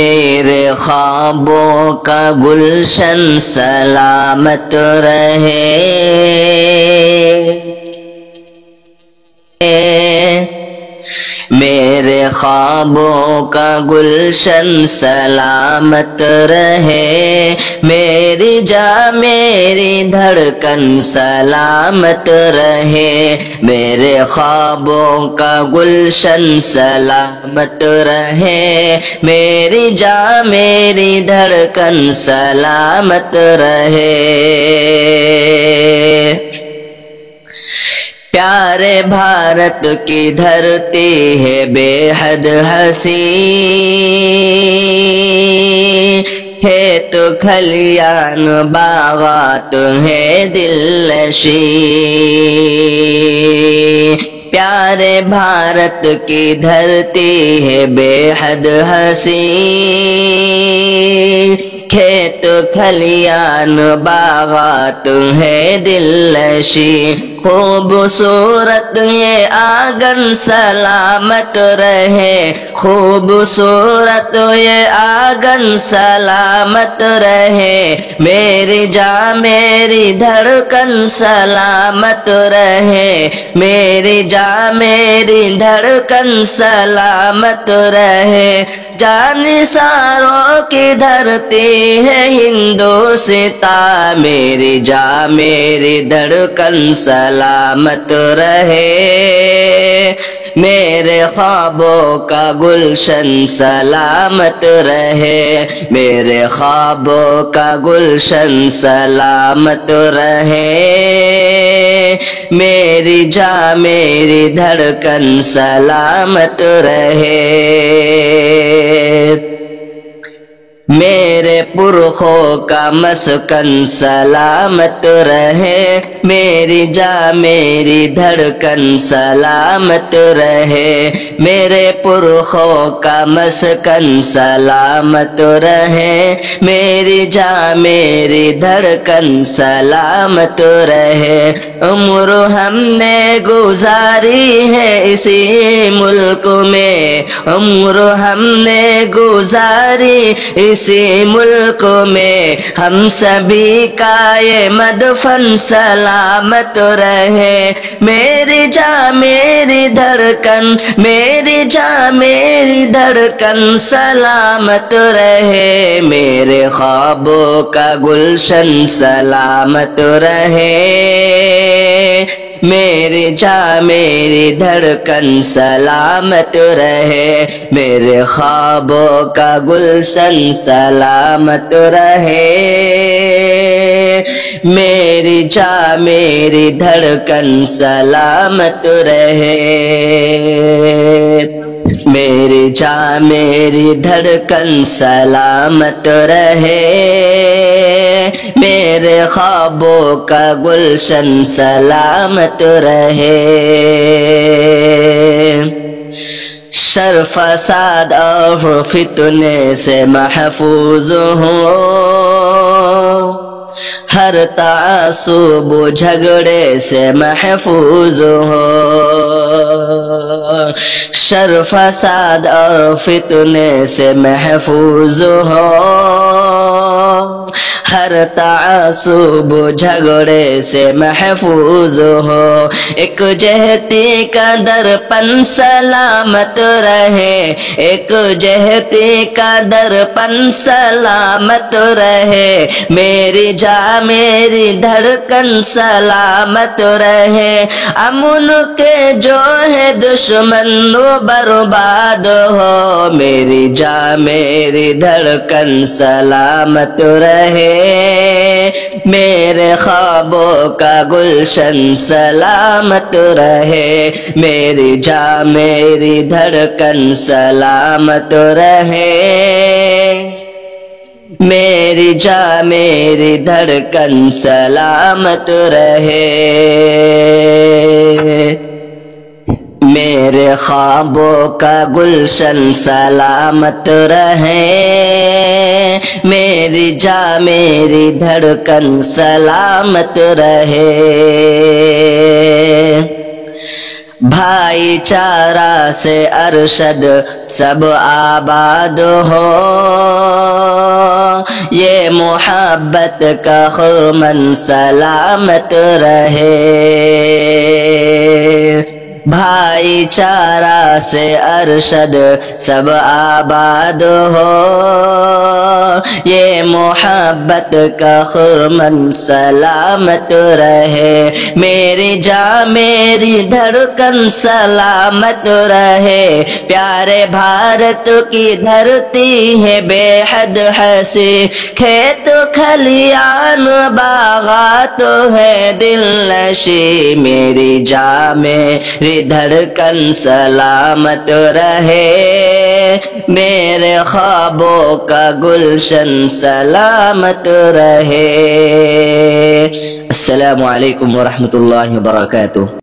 میرے خوابوں کا گلشن سلامت رہے، میرے خوابوں کا گلشن سلامت رہے، میری جان میری دھڑکن سلامت رہے، میرے خوابوں کا گلشن سلامت رہے، میری جان میری دھڑکن سلامت رہے۔ پیارے بھارت کی دھرتی ہے بے حد حسین، کھیت کھلیان باغات ہے دل نشین، پیارے بھارت کی دھرتی ہے بے حد حسین، کھیت کھلیان باغات ہے دل نشین، خوبصورت یہ آنگن سلامت رہے، خوبصورت یہ آنگن سلامت رہے، میری جان میری دھڑکن سلامت رہے، میری جان میری دھڑکن سلامت رہے، جانثاروں کی دھرتی ہے ہندوستان، میری جان میری دھڑکن سلامت رہے، میرے خوابوں کا گلشن سلامت رہے، میرے خوابوں کا گلشن سلامت رہے، میری جان میری دھڑکن سلامت رہے، میرے پرخوں کا مسکن سلامت رہے، میری جان میری دھڑکن سلامت رہے، میرے پرخوں کا مسکن سلامت رہے، میری جان میری دھڑکن سلامت رہے، عمر ہم نے گزاری ہے اسی ملک میں، عمر ہم نے گزاری اسی ملک میں، ہم سبھی کا یہ مدفن سلامت رہے، میری جان میری دھڑکن، میری جان میری دھڑکن سلامت رہے، میرے خوابوں کا گلشن سلامت رہے، میری جان میری دھڑکن سلامت رہے، میرے خوابوں کا گلشن سلامت رہے، میری جان میری دھڑکن سلامت رہے، میری جان میری دھڑکن سلامت رہے، میرے خوابوں کا گلشن سلامت رہے، شر فساد اور فتنے سے محفوظ ہوں، ہر تعصب و جھگڑے سے محفوظ ہو، شر فساد اور فتنے سے محفوظ ہو، ہر تعصب و جھگڑے سے محفوظ ہو، ایک جہتی کا درپن سلامت رہے، ایک جہتی کا درپن سلامت رہے، میری جان میری دھڑکن سلامت رہے، امن کے جو ہے دشمن وہ برباد ہو، میری جان میری دھڑکن سلامت رہے، میرے خوابوں کا گلشن سلامت رہے، میری جان میری دھڑکن سلامت رہے، میری جان میری دھڑکن سلامت رہے، میرے خوابوں کا گلشن سلامت رہے، میری جان میری دھڑکن سلامت رہے، بھائی چارہ سے ارشد سب آباد ہو، یہ محبت کا خرمن سلامت رہے۔ بھائی چارہ سے ارشد سب آباد ہو، یہ محبت کا خرمن سلامت رہے۔ میری جان میری دھڑکن سلامت رہے، پیارے بھارت کی دھرتی ہے بے حد ہنسی، کھیت کھلیان باغات ہے دل نشی، میری جان میری دھڑکن سلامت رہے، میرے خوابوں کا گلشن سلامت رہے۔ السلام علیکم ورحمۃ اللہ وبرکاتہ۔